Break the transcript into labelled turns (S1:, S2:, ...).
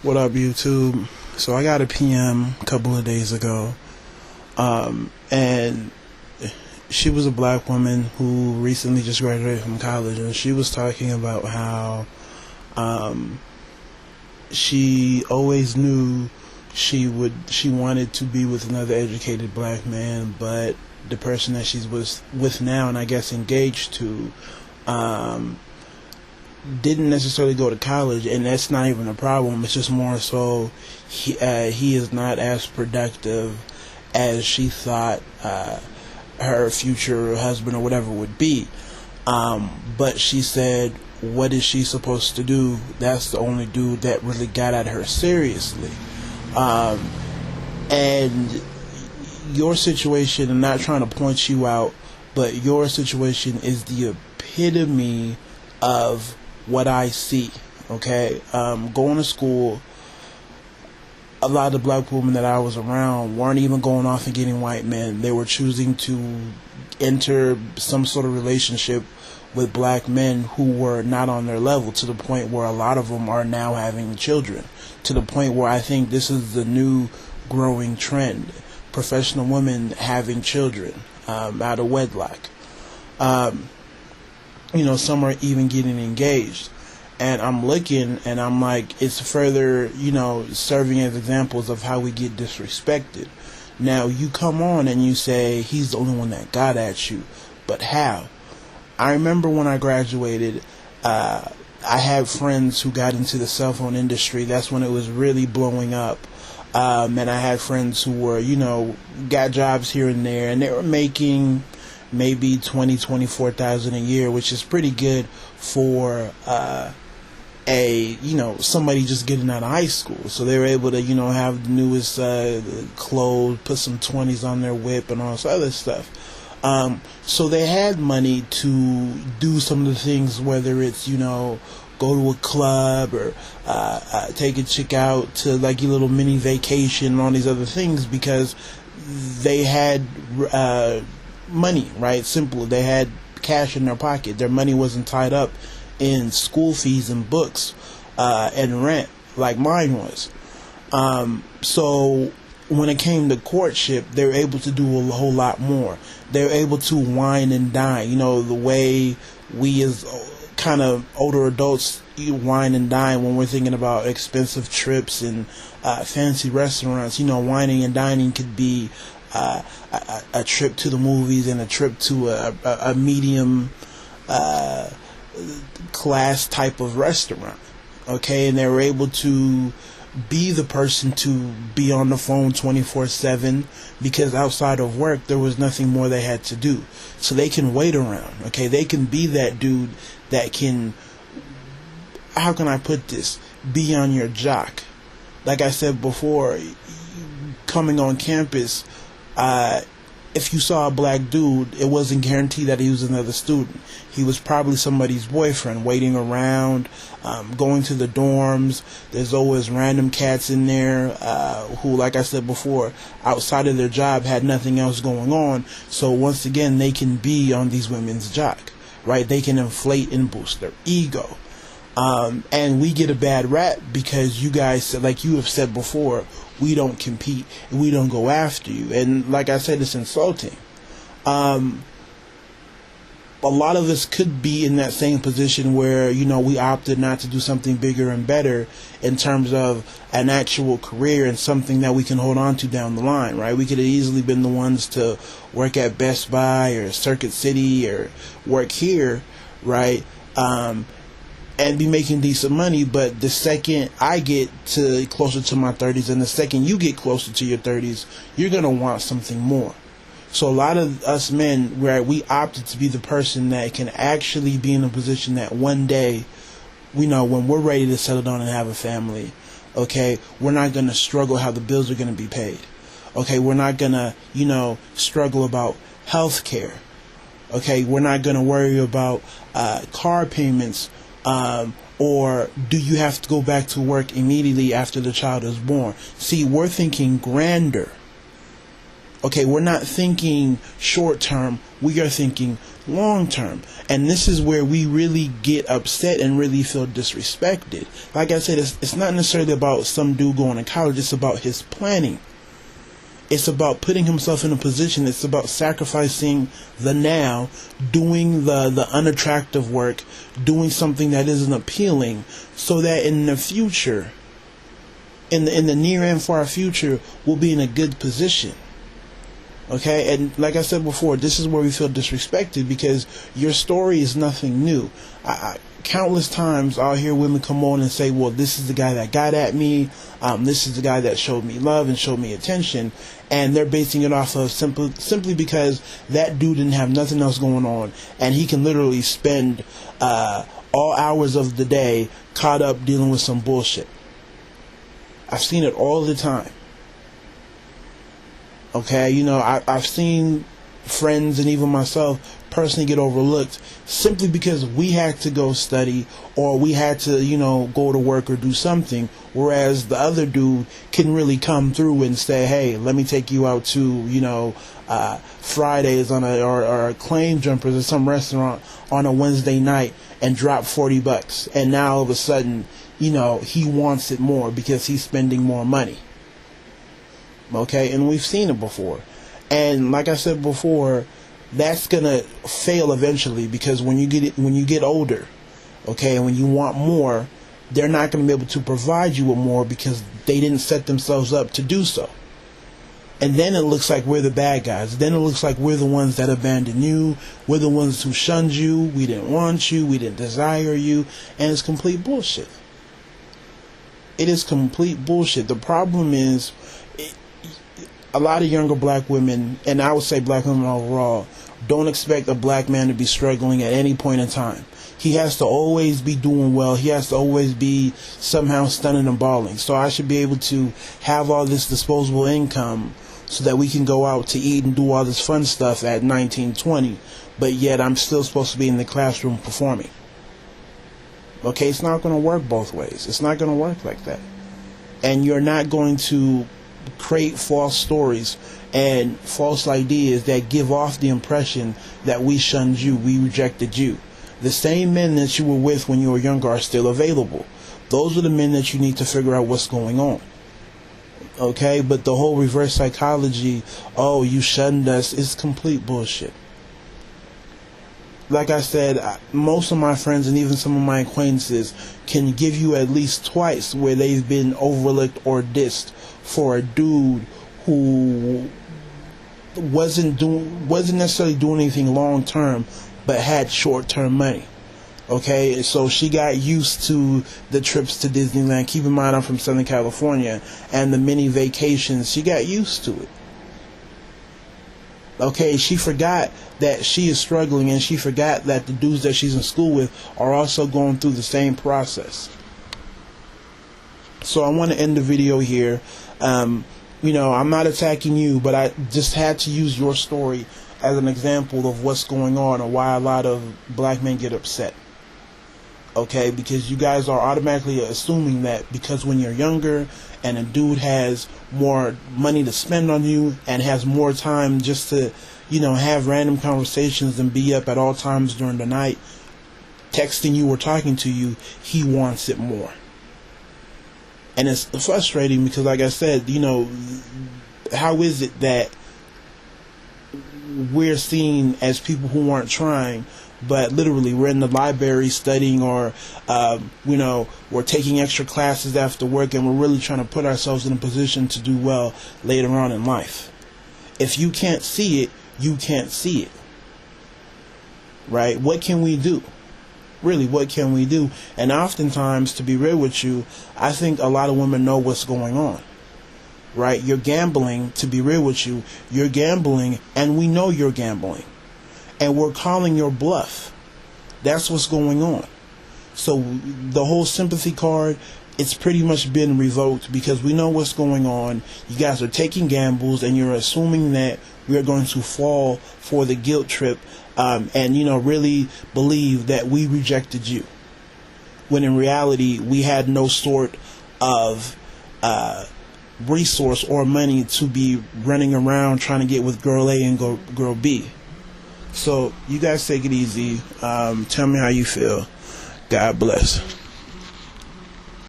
S1: What up, YouTube? So I got a PM a couple of days ago, and she was a black woman who recently just graduated from college, and she was talking about how she always knew she wanted to be with another educated black man, but the person that she's with now, and I guess engaged to, didn't necessarily go to college, and that's not even a problem. It's just more so he is not as productive as she thought her future husband or whatever would be. But she said, what is she supposed to do? That's the only dude that really got at her seriously. And your situation, I'm not trying to point you out, but your situation is the epitome of what I see. Okay, going to school, a lot of the black women that I was around weren't even going off and getting white men. They were choosing to enter some sort of relationship with black men who were not on their level, to the point where a lot of them are now having children, to the point where I think this is the new growing trend: professional women having children out of wedlock. Some are even getting engaged. And I'm looking and I'm like, it's further, serving as examples of how we get disrespected. Now, you come on and you say, he's the only one that got at you. But how? I remember when I graduated, I had friends who got into the cell phone industry. That's when it was really blowing up. And I had friends who were, got jobs here and there, and they were making maybe 24,000 a year, which is pretty good for somebody just getting out of high school. So they were able to have the newest clothes, put some 20s on their whip, and all this other stuff. So they had money to do some of the things, whether it's go to a club or take a chick out to like your little mini vacation and all these other things, because they had money, right? Simple. They had cash in their pocket. Their money wasn't tied up in school fees and books and rent like mine was. So when it came to courtship, they were able to do a whole lot more. They were able to wine and dine, the way we as kind of older adults wine and dine when we're thinking about expensive trips and fancy restaurants. Wining and dining could be a trip to the movies and a trip to a medium class type of restaurant. Okay, and they were able to be the person to be on the phone 24/7, because outside of work there was nothing more they had to do. So they can wait around. Okay, they can be that dude that can, how can I put this, be on your jock. Like I said before, coming on campus, if you saw a black dude, it wasn't guaranteed that he was another student. He was probably somebody's boyfriend, waiting around, going to the dorms. There's always random cats in there who, like I said before, outside of their job had nothing else going on. So once again, they can be on these women's jock, right? They can inflate and boost their ego. And we get a bad rap because you guys, like you have said before, we don't compete and we don't go after you. And like I said, it's insulting. A lot of us could be in that same position where, we opted not to do something bigger and better in terms of an actual career and something that we can hold on to down the line, right? We could have easily been the ones to work at Best Buy or Circuit City or work here, right? And be making decent money. But the second I get to closer to my 30s and the second you get closer to your 30s, you're going to want something more. So a lot of us men, where we opted to be the person that can actually be in a position that one day, when we're ready to settle down and have a family, okay, we're not going to struggle how the bills are going to be paid. Okay, we're not going to, struggle about health care. Okay, we're not going to worry about car payments, or do you have to go back to work immediately after the child is born? See, we're thinking grander. Okay, we're not thinking short term, we are thinking long term. And this is where we really get upset and really feel disrespected. Like I said, it's not necessarily about some dude going to college, it's about his planning. It's about putting himself in a position. It's about sacrificing the now, doing the unattractive work, doing something that isn't appealing, so that in the future, in the near and far future, we'll be in a good position. Okay, and like I said before, this is where we feel disrespected because your story is nothing new. Countless times I'll hear women come on and say, well, this is the guy that got at me, this is the guy that showed me love and showed me attention, and they're basing it off of simply because that dude didn't have nothing else going on, and he can literally spend all hours of the day caught up dealing with some bullshit. I've seen it all the time. Okay, you know, I've seen friends and even myself personally get overlooked simply because we had to go study or we had to, you know, go to work or do something, whereas the other dude can really come through and say, hey, let me take you out to, you know, Fridays on or Claim Jumpers or some restaurant on a Wednesday night and drop $40, and now all of a sudden, you know, he wants it more because he's spending more money. Okay, and we've seen it before. And like I said before, that's gonna fail eventually because when you get older, okay, and when you want more, they're not gonna be able to provide you with more because they didn't set themselves up to do so. And then it looks like we're the bad guys. Then it looks like we're the ones that abandoned you. We're the ones who shunned you. We didn't want you. We didn't desire you. And it's complete bullshit. It is complete bullshit. The problem is, a lot of younger black women, and I would say black women overall, don't expect a black man to be struggling at any point in time. He has to always be doing well. He has to always be somehow stunning and balling. So I should be able to have all this disposable income so that we can go out to eat and do all this fun stuff at 19, 20, but yet I'm still supposed to be in the classroom performing. Okay, it's not going to work both ways. It's not going to work like that. And you're not going to create false stories and false ideas that give off the impression that we shunned you, we rejected you. The same men that you were with when you were younger are still available. Those are the men that you need to figure out what's going on. Okay, but the whole reverse psychology, oh, you shunned us, is complete bullshit. Like I said, most of my friends and even some of my acquaintances can give you at least twice where they've been overlooked or dissed for a dude who wasn't necessarily doing anything long term, but had short term money. Okay, so she got used to the trips to Disneyland. Keep in mind, I'm from Southern California, and the mini vacations. She got used to it. Okay, she forgot that she is struggling, and she forgot that the dudes that she's in school with are also going through the same process. So I want to end the video here. You know, I'm not attacking you, but I just had to use your story as an example of what's going on and why a lot of black men get upset. Okay, because you guys are automatically assuming that because when you're younger and a dude has more money to spend on you and has more time just to, you know, have random conversations and be up at all times during the night, texting you or talking to you, he wants it more. And it's frustrating because, like I said, you know, how is it that we're seen as people who aren't trying, but literally we're in the library studying, or you know, we're taking extra classes after work, and we're really trying to put ourselves in a position to do well later on in life. If you can't see it, you can't see it. Right? What can we do? Really, what can we do? And oftentimes, to be real with you, I think a lot of women know what's going on. Right? You're gambling, to be real with you, you're gambling, and we know you're gambling. And we're calling your bluff. That's what's going on. So the whole sympathy card, it's pretty much been revoked because we know what's going on. You guys are taking gambles, and you're assuming that we are going to fall for the guilt trip, and, you know, really believe that we rejected you. When in reality, we had no sort of resource or money to be running around trying to get with girl A and girl B. So you guys take it easy. Tell me how you feel. God bless.